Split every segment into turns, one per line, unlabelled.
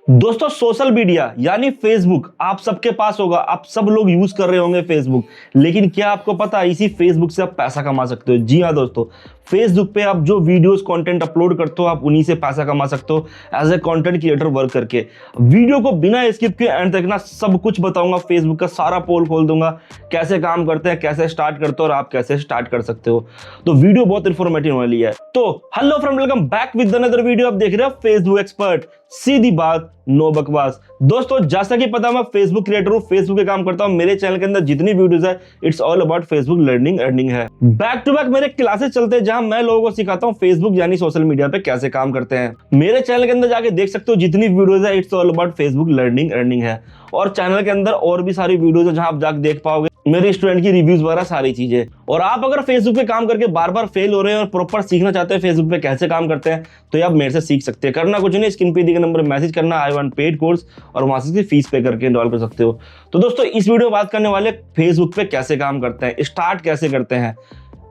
दोस्तों social media यानी Facebook आप सबके पास होगा, आप सब लोग यूज कर रहे होंगे फेसबुक। लेकिन क्या आपको पता है इसी फेसबुक से आप पैसा कमा सकते हो? जी हाँ दोस्तों, फेसबुक पे आप जो वीडियोस कंटेंट अपलोड करते हो आप उन्हीं से पैसा कमा सकते हो as a content creator work करके। वीडियो को बिना स्किप के एंड तक ना सब कुछ बताऊंगा, फेसबुक का सारा पोल खोल दूंगा, कैसे काम करते हैं, कैसे स्टार्ट करते हो और आप कैसे स्टार्ट कर सकते हो। तो वीडियो बहुत इंफॉर्मेटिव वाली है। तो hello friend, welcome back with another video. आप देख रहे हो फेसबुक एक्सपर्ट, सीधी बात नो बकवास। दोस्तों जैसा कि पता मैं फेसबुक क्रिएटर हूं, फेसबुक के काम करता हूं। मेरे चैनल के अंदर जितनी वीडियोस है it's all about Facebook learning earning है। बैक टू बैक मेरे क्लासेस चलते हैं जहां मैं लोगों को सिखाता हूं फेसबुक यानी सोशल मीडिया पे कैसे काम करते हैं। मेरे चैनल के अंदर जाके देख सकते हो जितनी वीडियोस है it's all about Facebook learning earning है। और चैनल के अंदर और भी सारी वीडियोस है जहां आप जाके देख पाओगे मेरे स्टूडेंट की रिव्यूज वगैरह सारी चीजें। और आप अगर फेसबुक पे काम करके बार बार फेल हो रहे हैं और प्रॉपर सीखना चाहते हैं फेसबुक पे कैसे काम करते हैं तो ये आप मेरे से सीख सकते हैं। करना कुछ नहीं, स्क्रीन पे दिए गए नंबर मैसेज करना, आई वांट पेड कोर्स, और वहां से फीस पे करके इनरोल कर सकते हो। तो दोस्तों इस वीडियो में बात करने वाले फेसबुक पे कैसे काम करते हैं, स्टार्ट कैसे करते हैं,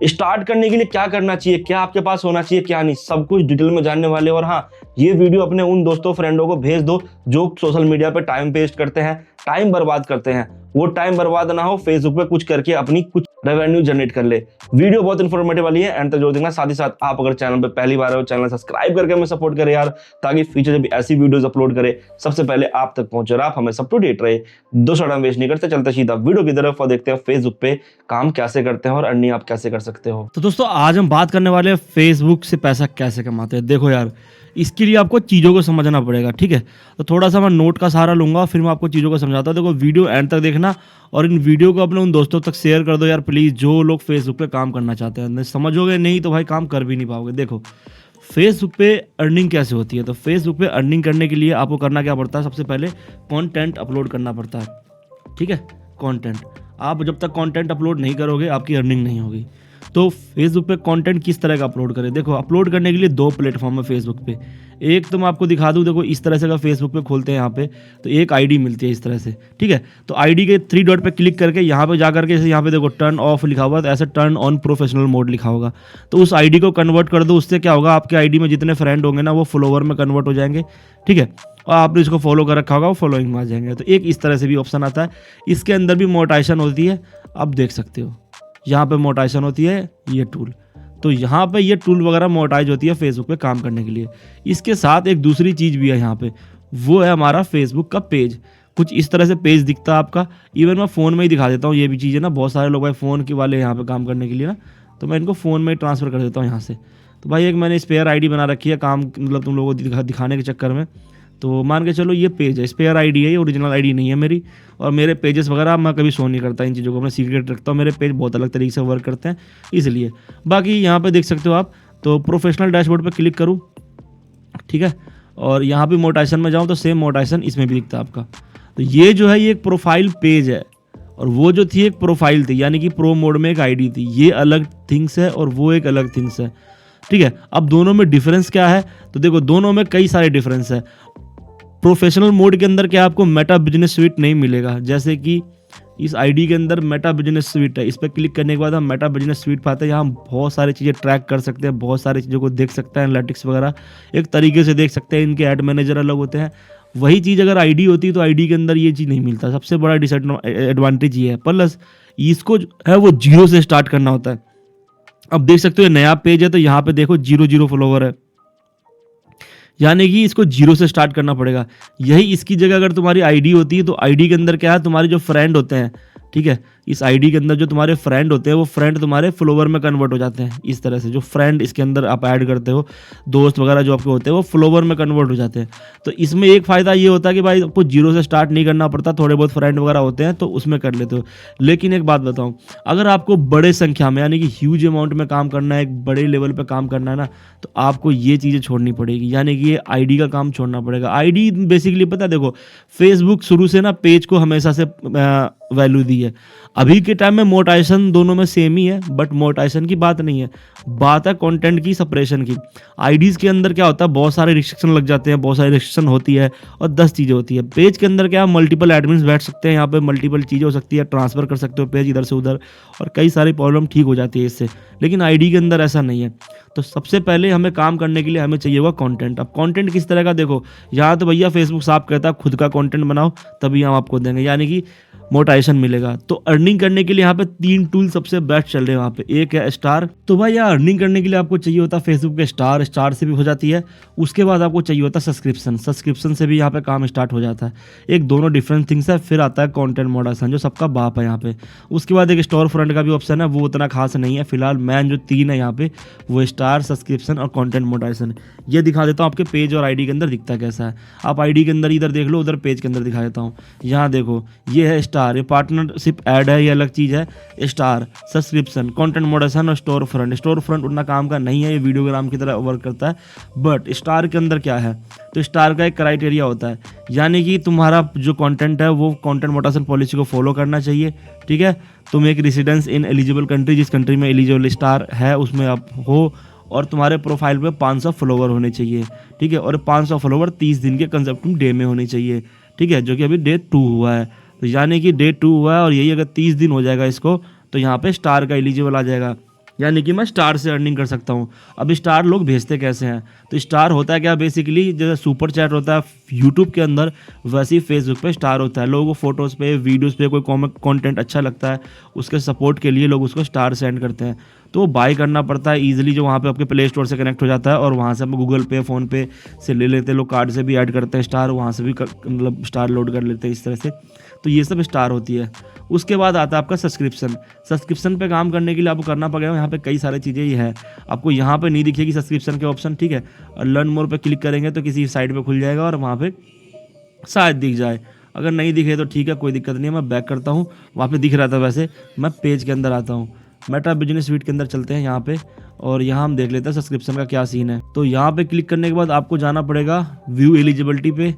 स्टार्ट करने के लिए क्या करना चाहिए, क्या आपके पास होना चाहिए, क्या नहीं, सब कुछ डिटेल में जानने वाले। और हाँ, ये वीडियो अपने उन दोस्तों फ्रेंडों को भेज दो जो सोशल मीडिया पे टाइम वेस्ट करते हैं, टाइम बर्बाद करते हैं। वो टाइम बर्बाद ना हो, फेसबुक पे कुछ करके अपनी कुछ रेवेन्यू जनरेट कर ले। वीडियो बहुत इंफॉर्मेटिव वाली है, एंड तक जोड़ देना। साथ ही साथ आप अगर चैनल पे पहली बार हो, चैनल सब्सक्राइब करके हमें सपोर्ट करें यार, ताकि फ्यूचर जब भी ऐसी वीडियोस अपलोड करे सबसे पहले आप तक पहुंचे और आप हमें सब टू डेट रहे। दो टाइम वेस्ट नहीं करते, चलते सीधा वीडियो की तरफ और देखते हैं फेसबुक पे काम कैसे करते हैं और अर्निंग आप कैसे कर सकते हो।
तो दोस्तों आज हम बात करने वाले हैं फेसबुक से पैसा कैसे कमाते हैं। देखो यार, इसके लिए आपको चीज़ों को समझना पड़ेगा, ठीक है। तो थोड़ा सा मैं नोट का सहारा लूंगा, फिर मैं आपको चीज़ों को समझाता हूँ। देखो वीडियो एंड तक देखना और इन वीडियो को अपने उन दोस्तों तक शेयर कर दो यार प्लीज़, जो लोग फेसबुक पे काम करना चाहते हैं। समझोगे नहीं तो भाई काम कर भी नहीं पाओगे। देखो फेसबुक पे अर्निंग कैसे होती है। तो फेसबुक पे अर्निंग करने के लिए आपको करना क्या पड़ता है, सबसे पहले कंटेंट अपलोड करना पड़ता है, ठीक है। कंटेंट, आप जब तक कंटेंट अपलोड नहीं करोगे आपकी अर्निंग नहीं होगी। तो फेसबुक पे कंटेंट किस तरह का अपलोड करें। देखो अपलोड करने के लिए दो प्लेटफॉर्म है फेसबुक पे। एक तो मैं आपको दिखा दूं, देखो इस तरह से अगर फेसबुक पे खोलते हैं यहाँ पे तो एक आईडी मिलती है इस तरह से, ठीक है। तो आईडी के 3 डॉट पे क्लिक करके यहाँ पे जा करके यहाँ पे देखो टर्न ऑफ लिखा हुआ, तो ऐसे टर्न ऑन प्रोफेशनल मोड लिखा होगा। तो उस आईडी को कन्वर्ट कर दो, उससे क्या होगा आपके आईडी में जितने फ्रेंड होंगे ना वो फॉलोवर में कन्वर्ट हो जाएंगे, ठीक है। और आपने इसको फॉलो कर रखा होगा वो फॉलोइंग में आ जाएंगे। तो एक इस तरह से भी ऑप्शन आता है। इसके अंदर भी मोनेटाइजेशन होती है, आप देख सकते हो यहाँ पे मोनेटाइजेशन होती है, ये टूल। तो यहाँ पे ये टूल वगैरह मोनेटाइज होती है फेसबुक पे काम करने के लिए। इसके साथ एक दूसरी चीज़ भी है यहाँ पे, वो है हमारा फेसबुक का पेज। कुछ इस तरह से पेज दिखता है आपका। इवन मैं फ़ोन में ही दिखा देता हूँ ये भी चीज़ें ना, बहुत सारे लोग भाई फ़ोन के वाले यहाँ पे काम करने के लिए ना, तो मैं इनको फ़ोन में ही ट्रांसफ़र कर देता हूँ यहाँ से। तो भाई एक मैंने स्पेयर आईडी बना रखी है काम, मतलब तुम लोगों को दिखाने के चक्कर में। तो मान के चलो ये पेज है, स्पेयर आईडी है, ये ओरिजिनल आईडी नहीं है मेरी। और मेरे पेजेस वगैरह मैं कभी शो नहीं करता, इन चीज़ों को मैं सीक्रेट रखता हूँ। मेरे पेज बहुत अलग तरीके से वर्क करते हैं इसलिए। बाकी यहाँ पे देख सकते हो आप, तो प्रोफेशनल डैशबोर्ड पे क्लिक करूँ, ठीक है। और यहाँ पे मोनेटाइजेशन में जाऊँ तो सेम मोनेटाइजेशन इसमें भी दिखता है आपका। तो ये जो है ये एक प्रोफाइल पेज है, और वो जो थी एक प्रोफाइल थी, यानी कि प्रो मोड में एक आईडी थी। ये अलग थिंग्स है और वो एक अलग थिंग्स है, ठीक है। अब दोनों में डिफरेंस क्या है, तो देखो दोनों में कई सारे डिफरेंस है। प्रोफेशनल मोड के अंदर क्या आपको मेटा बिजनेस स्वीट नहीं मिलेगा, जैसे कि इस आईडी के अंदर मेटा बिजनेस स्वीट है। इस पर क्लिक करने के बाद हम मेटा बिजनेस स्वीट पाते हैं। यहाँ हम बहुत सारी चीज़ें ट्रैक कर सकते हैं, बहुत सारी चीज़ों को देख सकते हैं, एनालिटिक्स वगैरह एक तरीके से देख सकते हैं। इनके ऐड मैनेजर अलग होते हैं। वही चीज़ अगर आईडी होती तो आईडी के अंदर ये चीज़ नहीं मिलता। सबसे बड़ा डिसएडवांटेज ये है। प्लस इसको है वो जीरो से स्टार्ट करना होता है। अब देख सकते हो नया पेज है तो यहाँ पे देखो 0 फॉलोवर है, यानी कि इसको जीरो से स्टार्ट करना पड़ेगा। यही इसकी जगह अगर तुम्हारी आईडी होती है तो आईडी के अंदर क्या है, तुम्हारे जो फ्रेंड होते हैं, ठीक है, इस आईडी के अंदर जो तुम्हारे फ्रेंड होते हैं वो फ्रेंड तुम्हारे फॉलोवर में कन्वर्ट हो जाते हैं। इस तरह से जो फ्रेंड इसके अंदर आप ऐड करते हो, दोस्त वगैरह जो आपके होते हैं वो फॉलोवर में कन्वर्ट हो जाते हैं। तो इसमें एक फ़ायदा ये होता है कि भाई आपको जीरो से स्टार्ट नहीं करना पड़ता, थोड़े बहुत फ्रेंड वगैरह होते हैं तो उसमें कर लेते हो। लेकिन एक बात बताऊँ, अगर आपको बड़े संख्या में यानी कि ह्यूज अमाउंट में काम करना है, एक बड़े लेवल पर काम करना है ना, तो आपको ये चीज़ें छोड़नी पड़ेगी, यानी कि ये आईडी का काम छोड़ना पड़ेगा। आईडी बेसिकली पता है, देखो फेसबुक शुरू से ना पेज को हमेशा से वैल्यू दी है। अभी के टाइम में मोनेटाइजेशन दोनों में सेम ही है, बट मोनेटाइजेशन की बात नहीं है, बात है कंटेंट की, सपरेशन की। आईडीज़ के अंदर क्या होता है, बहुत सारे रिस्ट्रिक्शन लग जाते हैं, बहुत सारी रिस्ट्रिक्शन होती है और 10 चीज़ें होती है। पेज के अंदर क्या, मल्टीपल एडमिन्स बैठ सकते हैं, यहाँ पे मल्टीपल चीज़ें हो सकती है, ट्रांसफ़र कर सकते हो पेज इधर से उधर, और कई सारी प्रॉब्लम ठीक हो जाती है इससे। लेकिन आईडी के अंदर ऐसा नहीं है। तो सबसे पहले हमें काम करने के लिए हमें चाहिए होगा कंटेंट। अब कंटेंट किस तरह का, देखो यहाँ तो भैया फेसबुक साफ कहता है खुद का कंटेंट बनाओ तभी हम आपको देंगे, यानी कि मोनेटाइजेशन मिलेगा। तो अर्निंग करने के लिए यहाँ पे 3 टूल सबसे बेस्ट चल रहे हैं वहाँ पे। एक है स्टार। तो भाई यहाँ अर्निंग करने के लिए आपको चाहिए होता है फेसबुक के स्टार, स्टार से भी हो जाती है। उसके बाद आपको चाहिए होता है सब्सक्रिप्शन, सब्सक्रिप्शन से भी यहाँ पे काम स्टार्ट हो जाता है। एक दोनों डिफरेंट थिंग्स है। फिर आता है कंटेंट मोनेटाइजेशन जो सबका बाप है यहाँ पे। उसके बाद एक स्टोर फ्रंट का भी ऑप्शन है, वो उतना खास नहीं है फिलहाल। मैन जो 3 है यहाँ पे वो स्टार, सब्सक्रिप्शन और कंटेंट मोनेटाइजेशन। ये दिखा देता हूँ आपके पेज और आईडी के अंदर दिखता कैसा है। आप आईडी के अंदर इधर देख लो, उधर पेज के अंदर दिखा देता हूँ। यहाँ देखो ये है स्टार, ये पार्टनरशिप ऐड है, ये अलग चीज़ है। स्टार, सब्सक्रिप्शन, कंटेंट मोडेशन और स्टोर फ्रंट। स्टोर फ्रंट उतना काम का नहीं है, ये वीडियोग्राम की तरह वर्क करता है। बट स्टार के अंदर क्या है, तो स्टार का एक क्राइटेरिया होता है, यानी कि तुम्हारा जो कंटेंट है वो कंटेंट मोडेशन पॉलिसी को फॉलो करना चाहिए। ठीक है, तुम एक रेसिडेंस इन एलिजिबल कंट्री, जिस कंट्री में एलिजिबल स्टार है उसमें आप हो, और तुम्हारे प्रोफाइल पे 500 फॉलोवर होने चाहिए। ठीक है, और 500 फॉलोवर 30 दिन के कंसेप्टिव डे में होने चाहिए। ठीक है, जो कि अभी डे 2 हुआ है, तो यानी कि डे 2 हुआ है और यही अगर 30 दिन हो जाएगा इसको, तो यहाँ पे स्टार का एलिजिबल आ जाएगा, यानी कि मैं स्टार से अर्निंग कर सकता हूँ। अब स्टार लोग भेजते कैसे हैं, तो स्टार होता है क्या, बेसिकली जैसे सुपर चैट होता है यूट्यूब के अंदर, वैसे ही फेसबुक पे स्टार होता है। लोगों को फोटोज़ पे, वीडियोज़ पे कोई कंटेंट अच्छा लगता है, उसके सपोर्ट के लिए लोग उसको स्टार सेंड करते हैं। तो वो बाय करना पड़ता है ईजिली, जो वहाँ पे आपके प्ले स्टोर से कनेक्ट हो जाता है, और वहाँ से आप गूगल पे, फ़ोन पे से ले लेते हैं लोग, कार्ड से भी ऐड करते हैं स्टार, वहाँ से भी मतलब स्टार लोड कर लेते हैं इस तरह से। तो ये सब स्टार होती है। उसके बाद आता है आपका सब्सक्रिप्शन। सब्सक्रिप्शन पे काम करने के लिए आपको करना पड़ेगा, यहाँ पे कई सारी चीज़ें ही है। आपको यहाँ पे नहीं दिखेगी सब्सक्रिप्शन के ऑप्शन, ठीक है, और लर्न मोर पे क्लिक करेंगे तो किसी साइट पे खुल जाएगा और वहाँ पे शायद दिख जाए। अगर नहीं दिखे तो ठीक है, कोई दिक्कत नहीं है, मैं बैक करता हूँ। वहाँ पे दिख रहा था वैसे, मैं पेज के अंदर आता हूँ। मेटा बिजनेस स्वीट के अंदर चलते हैं यहाँ पे, और यहाँ हम देख लेते हैं सब्सक्रिप्शन का क्या सीन है। तो यहाँ पे क्लिक करने के बाद आपको जाना पड़ेगा व्यू एलिजिबिलिटी पे।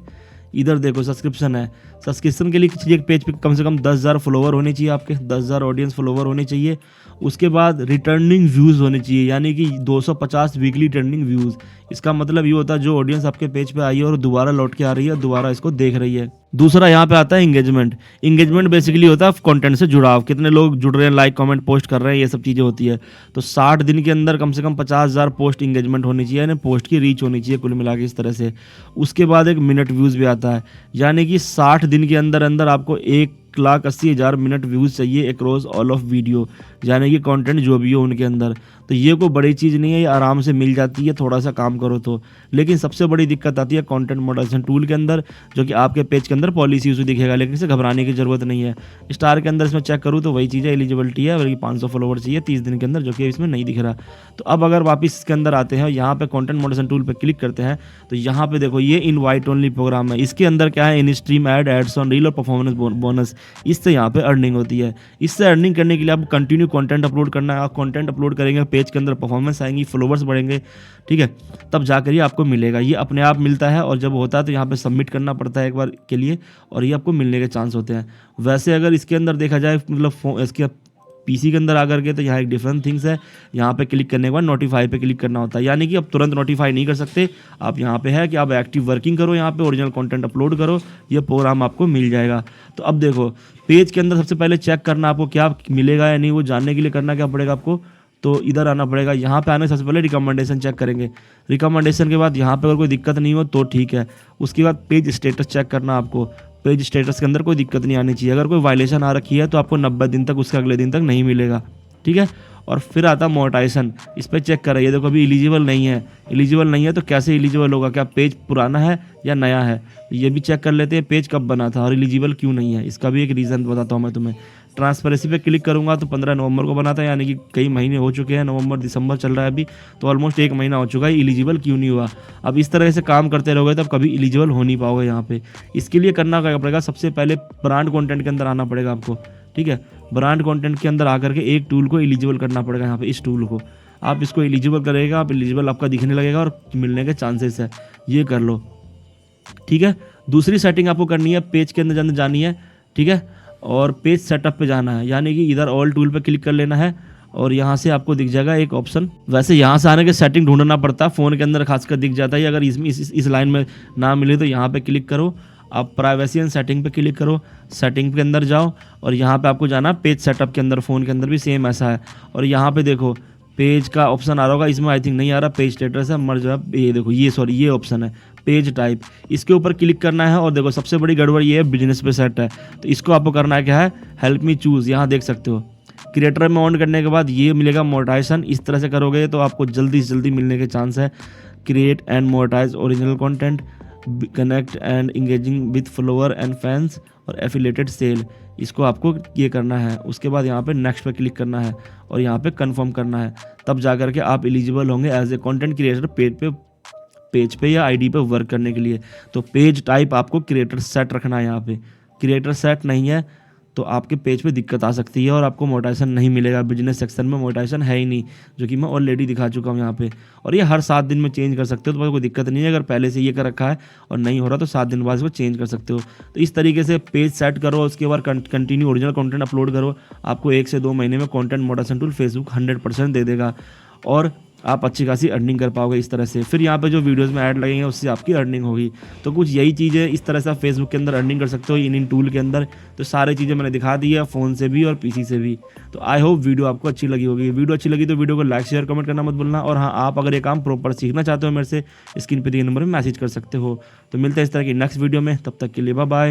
इधर देखो सब्सक्रिप्शन है। सब्सक्रिप्शन के लिए किसी एक पेज पे कम से कम 10,000 फॉलोवर होने चाहिए, आपके 10,000 ऑडियंस फॉलोवर होने चाहिए। उसके बाद रिटर्निंग व्यूज़ होने चाहिए, यानी कि 250 वीकली रिटर्निंग व्यूज़। इसका मतलब ये होता है जो ऑडियंस आपके पेज पे आई है और दोबारा लौट के आ रही है, दोबारा इसको देख रही है। दूसरा यहाँ पे आता है इंगेजमेंट। इंगेजमेंट बेसिकली होता है कंटेंट से जुड़ाव, कितने लोग जुड़ रहे हैं, लाइक कमेंट पोस्ट कर रहे हैं, ये सब चीज़ें होती है। तो 60 दिन के अंदर कम से कम 50,000 पोस्ट इंगेजमेंट होनी चाहिए, यानी पोस्ट की रीच होनी चाहिए कुल मिला के इस तरह से। उसके बाद एक मिनट व्यूज़ भी आता है, यानी कि 60 दिन के अंदर अंदर आपको 1,80,000 मिनट व्यूज़ चाहिए अक्रॉस ऑल ऑफ वीडियो, यानी कि कंटेंट जो भी हो उनके अंदर। तो ये कोई बड़ी चीज़ नहीं है, ये आराम से मिल जाती है थोड़ा सा काम करो तो। लेकिन सबसे बड़ी दिक्कत आती है कंटेंट मॉडरेशन टूल के अंदर, जो कि आपके पेज के अंदर पॉलिसी यूज दिखेगा, लेकिन इसे घबराने की जरूरत नहीं है। स्टार के अंदर इसमें चेक करूँ तो वही चीज़ है, एलिजिबिलिटी है, बल्कि 500 फॉलोवर चाहिए 30 दिन के अंदर, जो कि इसमें नहीं दिख रहा। तो अब अगर वापस इसके अंदर आते हैं, यहाँ पे कंटेंट मॉडरेशन टूल पर क्लिक करते हैं, तो यहाँ पे देखो ये इनवाइट ओनली प्रोग्राम है। इसके अंदर क्या है, in stream ad, ads on reel और परफॉर्मेंस बोनस, इससे यहाँ पे अर्निंग होती है। इससे अर्निंग करने के लिए आपको कंटिन्यू कंटेंट अपलोड करना है। आप कंटेंट अपलोड करेंगे, पेज के अंदर परफॉर्मेंस आएंगी, फॉलोवर्स बढ़ेंगे, ठीक है, तब जाकर ये आपको मिलेगा। ये अपने आप मिलता है, और जब होता है तो यहाँ पे सबमिट करना पड़ता है एक बार के लिए, और ये आपको मिलने के चांस होते हैं। वैसे अगर इसके अंदर देखा जाए, मतलब इसके पीसी के अंदर आकर के, तो यहाँ एक डिफरेंट थिंग्स है। यहाँ पे क्लिक करने के बाद नोटिफाई पे क्लिक करना होता है, यानी कि अब तुरंत नोटिफाई नहीं कर सकते आप। यहाँ पे है कि आप एक्टिव वर्किंग करो, यहाँ पे ओरिजिनल कंटेंट अपलोड करो, ये प्रोग्राम आपको मिल जाएगा। तो अब देखो पेज के अंदर सबसे पहले चेक करना आपको क्या मिलेगा या नहीं, वो जानने के लिए करना क्या पड़ेगा आपको, तो इधर आना पड़ेगा। यहाँ पे आने से सबसे पहले रिकमेंडेशन चेक करेंगे। रिकमेंडेशन के बाद यहाँ पे अगर कोई दिक्कत नहीं हो तो ठीक है। उसके बाद पेज स्टेटस चेक करना आपको। पेज स्टेटस के अंदर कोई दिक्कत नहीं आनी चाहिए। अगर कोई वायलेशन आ रखी है तो आपको 90 दिन तक, उसके अगले दिन तक नहीं मिलेगा, ठीक है। और फिर आता मोनेटाइजेशन, इस पर चेक करें। ये देखो अभी एलिजिबल नहीं है। एलिजिबल नहीं है तो कैसे एलिजिबल होगा, क्या पेज पुराना है या नया है, ये भी चेक कर लेते हैं। पेज कब बना था और एलिजिबल क्यों नहीं है, इसका भी एक रीज़न बताता हूँ मैं तुम्हें। ट्रांसपेरेंसी पे क्लिक करूँगा तो 15 नवंबर को बना था, यानी कि कई महीने हो चुके हैं, नवंबर दिसंबर चल रहा है अभी, तो ऑलमोस्ट 1 महीना हो चुका है। एलिजिबल क्यों नहीं हुआ। अब इस तरह से काम करते रहोगे तो अब कभी एलिजिबल हो नहीं पाओगे यहाँ पे। इसके लिए करना क्या पड़ेगा, सबसे पहले ब्रांड कंटेंट के अंदर आना पड़ेगा आपको, ठीक है। ब्रांड कंटेंट के अंदर आकर के एक टूल को एलिजिबल करना पड़ेगा। यहाँ पे इस टूल को आप इसको एलिजिबल करेगा, आप एलिजिबल आपका दिखने लगेगा और मिलने के चांसेस है, ये कर लो, ठीक है। दूसरी सेटिंग आपको करनी है, पेज के अंदर जानी है, ठीक है। और पेज सेटअप पे जाना है, यानी कि इधर ऑल टूल पे क्लिक कर लेना है और यहाँ से आपको दिख जाएगा एक ऑप्शन। वैसे यहाँ से आने के सेटिंग ढूंढना पड़ता है, फ़ोन के अंदर खासकर दिख जाता है। अगर इसमें इस लाइन में ना मिले तो यहाँ पे क्लिक करो, आप प्राइवेसी एंड सेटिंग पे क्लिक करो, सेटिंग के अंदर जाओ और यहाँ पे आपको जाना पेज सेटअप के अंदर। फ़ोन के अंदर भी सेम ऐसा है और यहाँ पे देखो पेज का ऑप्शन आ रहा होगा, इसमें आई थिंक नहीं आ रहा, पेज स्टेटस है, मर जो है ये देखो, ये ऑप्शन है पेज टाइप, इसके ऊपर क्लिक करना है। और देखो सबसे बड़ी गड़बड़ ये है, बिजनेस पे सेट है, तो इसको आपको करना है क्या है, हेल्प मी चूज़, यहाँ देख सकते हो क्रिएटर में ऑन करने के बाद ये मिलेगा मोनेटाइजेशन। इस तरह से करोगे तो आपको जल्दी से जल्दी मिलने के चांस है। Create and monetise original content, connect and engaging with follower and fans और एफिलेटेड सेल, इसको आपको ये करना है। उसके बाद यहाँ पे नेक्स्ट पे क्लिक करना है और यहाँ पे कंफर्म करना है, तब जा करके आप एलिजिबल होंगे as a content creator page पे या आईडी पे वर्क करने के लिए। तो पेज टाइप आपको क्रिएटर सेट रखना है। यहाँ पे क्रिएटर सेट नहीं है तो आपके पेज पे दिक्कत आ सकती है और आपको मोनेटाइजेशन नहीं मिलेगा। बिजनेस सेक्शन में मोनेटाइजेशन है ही नहीं, जो कि मैं ऑलरेडी दिखा चुका हूँ यहाँ पे। और ये हर 7 दिन में चेंज कर सकते हो, तो कोई दिक्कत नहीं है। अगर पहले से ये कर रखा है और नहीं हो रहा तो 7 दिन बाद इसको चेंज कर सकते हो। तो इस तरीके से पेज सेट करो, उसके बाद कंटिन्यू ओरिजिनल कंटेंट अपलोड करो, आपको 1 से 2 महीने में कंटेंट मोनेटाइजेशन टूल फेसबुक 100% दे देगा और आप अच्छी खासी अर्निंग कर पाओगे इस तरह से। फिर यहाँ पे जो वीडियोस में ऐड लगेंगे उससे आपकी अर्निंग होगी। तो कुछ यही चीज़ें, इस तरह से आप फेसबुक के अंदर अर्निंग कर सकते हो इन टूल के अंदर। तो सारी चीज़ें मैंने दिखा दी है, फ़ोन से भी और पीसी से भी। तो आई होप वीडियो आपको अच्छी लगी होगी। वीडियो अच्छी लगी तो वीडियो को लाइक शेयर कमेंट करना मत भूलना। और हाँ, आप अगर ये काम प्रॉपर सीखना चाहते हो मेरे से, स्क्रीन पे दिए नंबर में मैसेज कर सकते हो। तो मिलते हैं इस तरह की नेक्स्ट वीडियो में, तब तक के लिए बाय बाय।